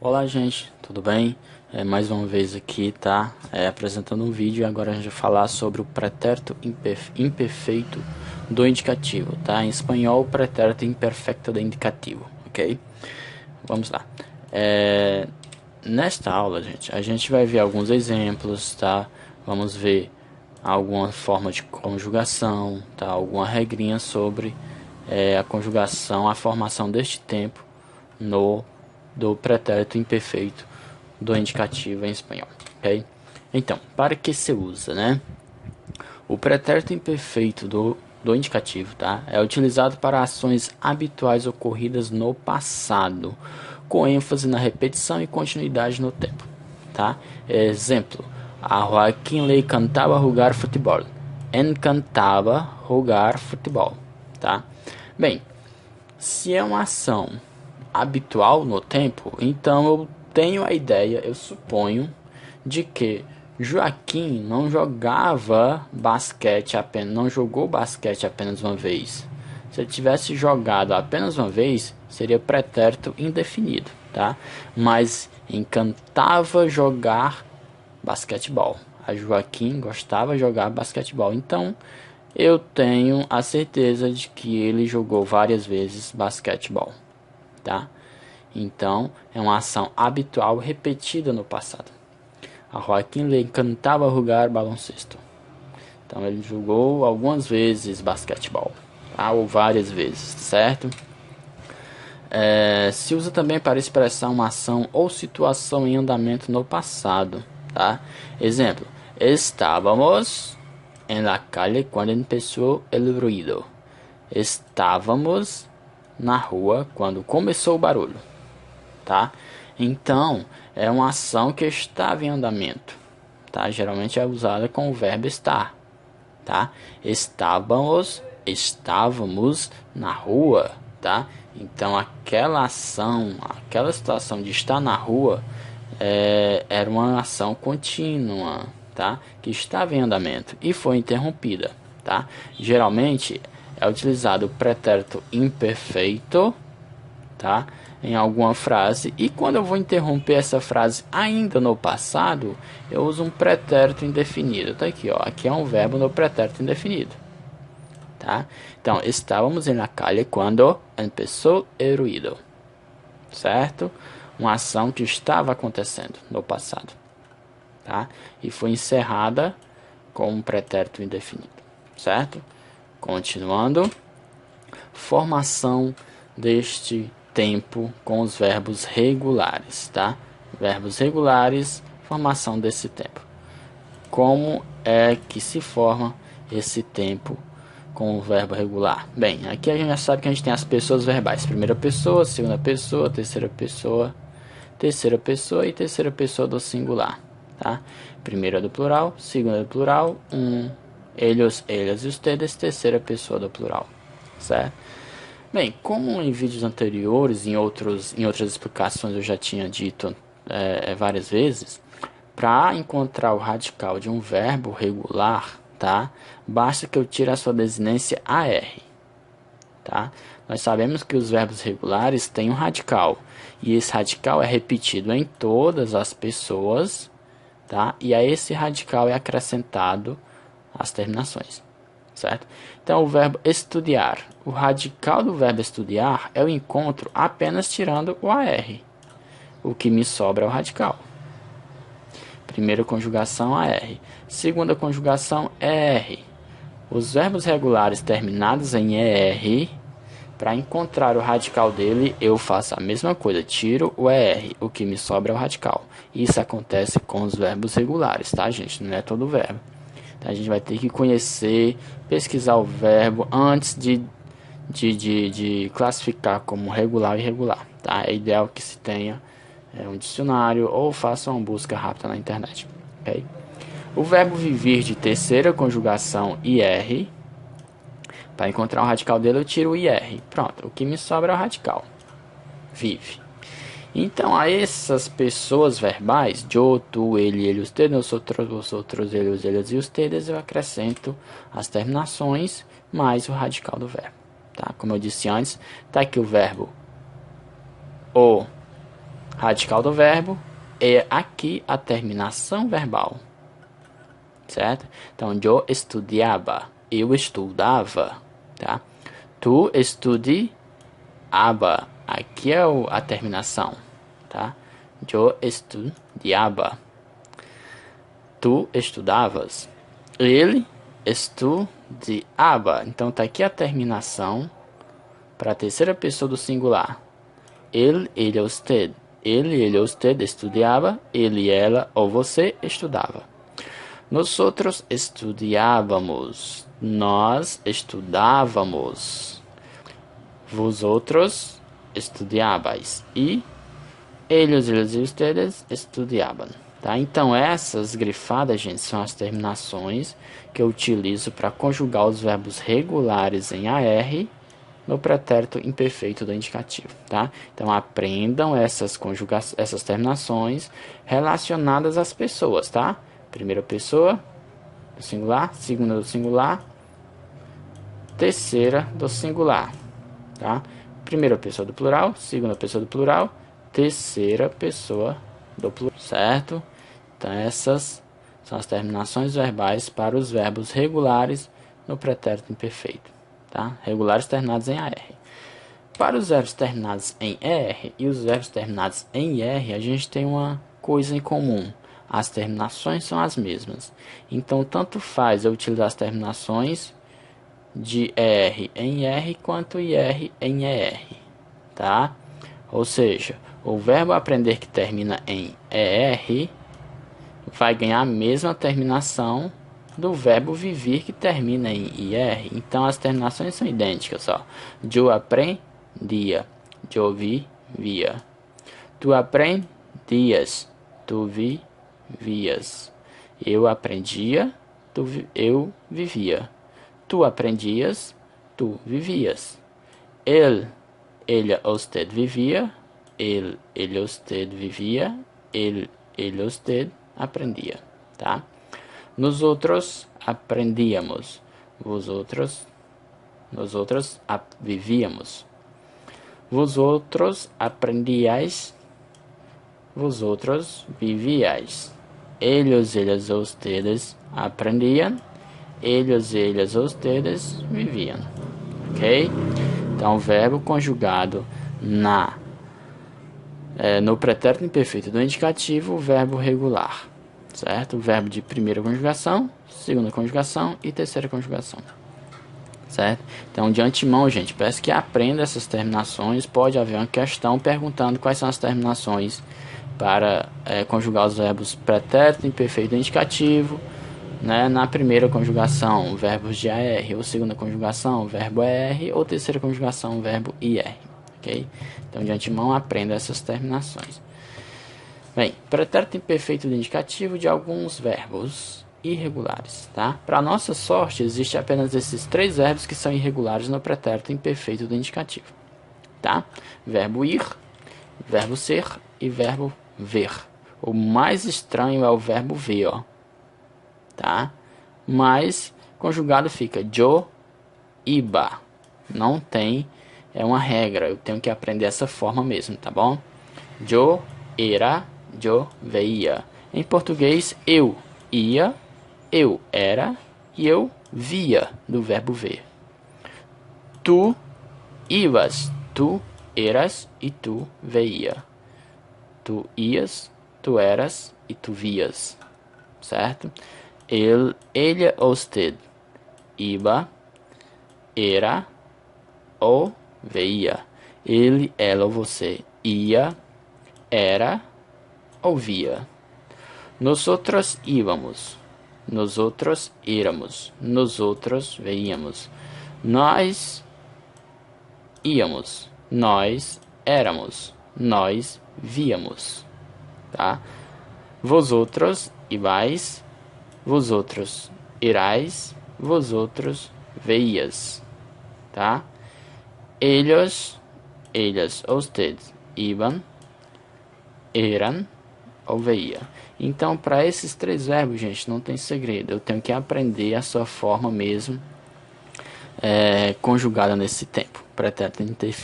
Olá, gente, tudo bem? Mais uma vez aqui, tá? Apresentando um vídeo e agora a gente vai falar sobre o pretérito imperfeito do indicativo, tá? Em espanhol, o pretérito imperfecto do indicativo, ok? Vamos lá. É, Nesta aula, gente, a gente vai ver alguns exemplos, tá? Vamos ver alguma forma de conjugação, tá? Alguma regrinha sobre a conjugação, a formação deste tempo no do pretérito imperfeito do indicativo em espanhol, ok? Então, para que se usa, né? O pretérito imperfeito do indicativo, tá? É utilizado para ações habituais ocorridas no passado, com ênfase na repetição e continuidade no tempo, tá? Exemplo: a Joaquim le cantava jogar futebol. Encantava jogar futebol, tá? Bem, se é uma ação habitual no tempo, então eu tenho a ideia, eu suponho, de que Joaquim não jogava basquete apenas, não jogou basquete apenas uma vez. Se ele tivesse jogado apenas uma vez, seria pretérito indefinido, tá? Mas encantava jogar basquetebol. A Joaquim gostava de jogar basquetebol. Então, eu tenho a certeza de que ele jogou várias vezes basquetebol, tá? Então, é uma ação habitual repetida no passado. A Joaquim lhe encantava jogar baloncesto. Então, ele jogou algumas vezes basquetebol, tá? Ou várias vezes, certo? Se usa também para expressar uma ação ou situação em andamento no passado, tá? Exemplo: estávamos en la calle quando empezó el ruido. Estávamos na rua quando começou o barulho, tá? Então, é uma ação que estava em andamento, tá? Geralmente é usada com o verbo estar, tá? Estávamos na rua, tá? Então, aquela ação, aquela situação de estar na rua era uma ação contínua, tá? Que estava em andamento e foi interrompida, tá? Geralmente é utilizado o pretérito imperfeito, tá? Em alguma frase, e quando eu vou interromper essa frase ainda no passado, eu uso um pretérito indefinido. Tá aqui, ó. Aqui é um verbo no pretérito indefinido, tá? Então, estávamos na calle quando empezó el ruido, certo? Uma ação que estava acontecendo no passado, tá? E foi encerrada com um pretérito indefinido, certo? Continuando, formação deste tempo com os verbos regulares, tá? Verbos regulares, formação desse tempo. Como é que se forma esse tempo com o verbo regular? Bem, aqui a gente já sabe que a gente tem as pessoas verbais: primeira pessoa, segunda pessoa, terceira pessoa e terceira pessoa do singular, tá? Primeira do plural, segunda do plural, ellos, ellas e ustedes, terceira pessoa do plural, certo? Bem, como em vídeos anteriores, em outras explicações eu já tinha dito várias vezes, para encontrar o radical de um verbo regular, tá? Basta que eu tire a sua desinência AR, tá? Nós sabemos que os verbos regulares têm um radical, e esse radical é repetido em todas as pessoas, tá? E a esse radical é acrescentado as terminações, certo? Então, o verbo estudar, o radical do verbo estudar eu encontro apenas tirando o AR. O que me sobra é o radical. Primeira conjugação AR. Segunda conjugação ER. Os verbos regulares terminados em ER, para encontrar o radical dele, eu faço a mesma coisa, tiro o ER, o que me sobra é o radical. Isso acontece com os verbos regulares, tá, gente? Não é todo verbo. Então, a gente vai ter que conhecer, pesquisar o verbo antes de classificar como regular e irregular, tá? É ideal que se tenha um dicionário ou faça uma busca rápida na internet, ok? O verbo viver de terceira conjugação IR, para encontrar o radical dele eu tiro o IR. Pronto, o que me sobra é o radical. Vive. Então, a essas pessoas verbais, eu, tu, ele, ustedes, nosotros, eles, elas e ustedes, eu acrescento as terminações mais o radical do verbo, tá? Como eu disse antes, tá aqui o verbo o Radical do verbo é aqui a terminação verbal, certo? Então, eu estudiava, eu estudava, tá? Tu estudiava, aqui é a terminação, tá? Eu estudiava, tu estudavas, ele estudiava. Então, tá aqui a terminação para a terceira pessoa do singular. Ele, usted. Ele, usted estudiava. Ele, ela ou você estudava. Nós outros estudiávamos. Nós estudávamos. Vós outros estudiabais. E eles e ustedes estudiavam. Tá? Então, essas grifadas, gente, são as terminações que eu utilizo para conjugar os verbos regulares em AR no pretérito imperfeito do indicativo, tá? Então aprendam essas terminações relacionadas às pessoas, tá? Primeira pessoa do singular, segunda do singular, terceira do singular, tá? Primeira pessoa do plural, segunda pessoa do plural, terceira pessoa do plural, certo? Então essas são as terminações verbais para os verbos regulares no pretérito imperfeito. Tá? Regulares terminados em AR. Para os verbos terminados em ER e os verbos terminados em IR, a gente tem uma coisa em comum. As terminações são as mesmas. Então, tanto faz eu utilizar as terminações de ER em IR quanto IR em ER. Tá? Ou seja, o verbo aprender que termina em ER vai ganhar a mesma terminação do verbo vivir que termina em IR. Então as terminações são idênticas, ó. Eu aprendia, eu vivia. Tu aprendias, tu vivias. Eu aprendia, eu vivia. Tu aprendias, tu vivias. Ele, usted vivia. Ele, usted vivia. Ele, usted aprendia, tá? Nós outros aprendíamos, nós outros vivíamos. Vós outros aprendiais, vós outros viviais. Eles, ustedes aprendiam, eles, ustedes viviam. Ok? Então, verbo conjugado no pretérito imperfeito do indicativo, verbo regular. Certo? O verbo de primeira conjugação, segunda conjugação e terceira conjugação. Certo? Então, de antemão, gente, peço que aprenda essas terminações. Pode haver uma questão perguntando quais são as terminações para conjugar os verbos pretérito imperfeito indicativo, né? Na primeira conjugação, verbos de AR, ou segunda conjugação, verbo ER, ou terceira conjugação, verbo IR. Ok? Então, de antemão, aprenda essas terminações. Bem, pretérito imperfeito do indicativo de alguns verbos irregulares, tá? Para nossa sorte, existe apenas esses 3 verbos que são irregulares no pretérito imperfeito do indicativo, tá? Verbo ir, verbo ser e verbo ver. O mais estranho é o verbo ver, ó, tá? Mas conjugado fica yo, iba. Não tem, é uma regra, eu tenho que aprender essa forma mesmo, tá bom? Yo era, eu veia. Em português, eu ia, eu era e eu via, do verbo ver. Tu ibas, tu eras e tu veia. Tu ias, tu eras e tu vias. Certo? Ele, usted iba, era ou veia. Ele, ela ou você ia, era, ouvia. Nós outros íamos, nós outros éramos, nós outros veíamos. Nós íamos, nós éramos, nós víamos, tá? Vós outros ibais, vós outros irais, vós outros veías, tá? Eles, ustedes iban, eram ou veia. Então, para esses 3 verbos, gente, não tem segredo. Eu tenho que aprender a sua forma mesmo conjugada nesse tempo. Pretérito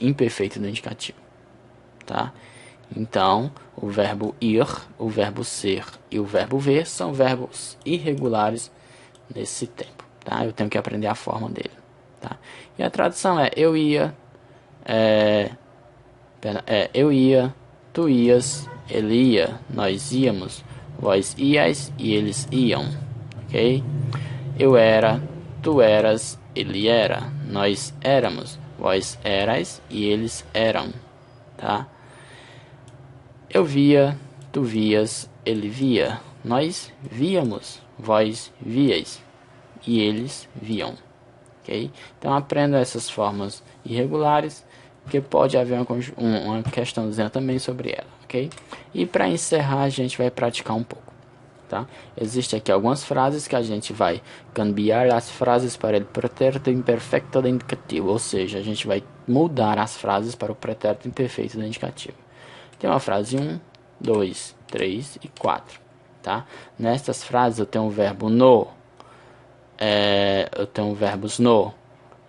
imperfeito do indicativo. Tá? Então, o verbo ir, o verbo ser e o verbo ver são verbos irregulares nesse tempo, tá? Eu tenho que aprender a forma dele, tá? E a tradução é eu ia, eu ia, tu ias, ele ia, nós íamos, vós iais e eles iam, ok? Eu era, tu eras, ele era, nós éramos, vós erais e eles eram, tá? Eu via, tu vias, ele via, nós víamos, vós víeis e eles viam, ok? Então aprenda essas formas irregulares, porque pode haver uma questãozinha também sobre ela, ok? E para encerrar a gente vai praticar um pouco, tá? Existem aqui algumas frases que a gente vai cambiar as frases para o pretérito imperfeito do indicativo, ou seja, a gente vai mudar as frases para o pretérito imperfeito do indicativo. Tem uma frase 1, 2, 3 e 4, tá? Nestas frases eu tenho o verbo no, eu tenho verbos no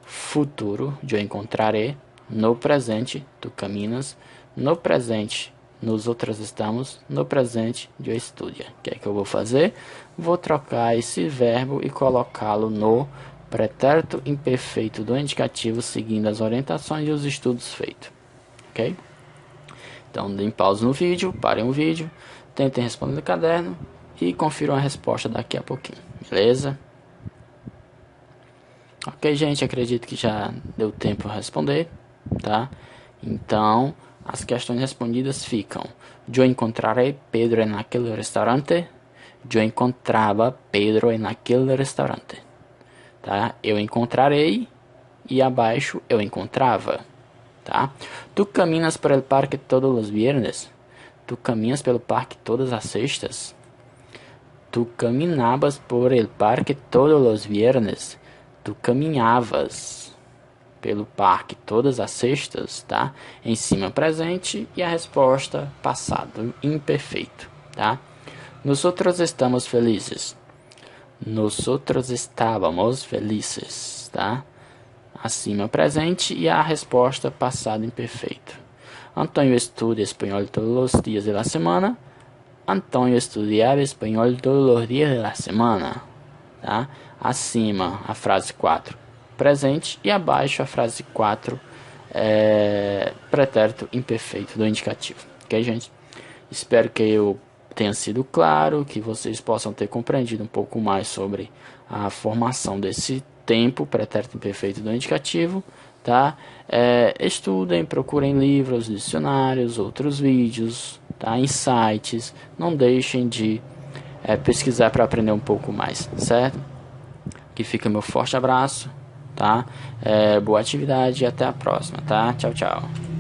futuro, eu encontrarei, no presente, tu caminhas, no presente, nós outros estamos, no presente, eu estudia. O que é que eu vou fazer? Vou trocar esse verbo e colocá-lo no pretérito imperfeito do indicativo, seguindo as orientações e os estudos feitos, ok? Então, deem pausa no vídeo, parem o vídeo, tentem responder no caderno e confiram a resposta daqui a pouquinho, beleza? Ok, gente, acredito que já deu tempo de responder, tá? Então, as questões respondidas ficam: eu encontrarei Pedro naquele restaurante. Eu encontrava Pedro naquele restaurante, tá? Eu encontrarei e abaixo eu encontrava. Tá? Tu caminhas por el parque todos os viernes. Tu caminhas pelo parque todas as sextas. Tu caminhavas por el parque todos os viernes. Tu caminhavas pelo parque todas as sextas, tá? Em cima presente e a resposta passado imperfeito, tá? Nós outros estamos felizes. Nós outros estávamos felizes, tá? Acima presente e a resposta passado imperfeito. Antônio estuda espanhol todos os dias da semana. Antônio estudiava espanhol todos os dias da semana. Tá? Acima a frase 4 presente e abaixo a frase 4 pretérito imperfeito do indicativo. Ok, gente? Espero que eu tenha sido claro, que vocês possam ter compreendido um pouco mais sobre a formação desse tempo, pretérito imperfeito do indicativo, tá? Estudem, procurem livros, dicionários, outros vídeos, tá? Em sites, não deixem de pesquisar para aprender um pouco mais, certo? Aqui fica meu forte abraço, tá? Boa atividade e até a próxima, tá? Tchau, tchau.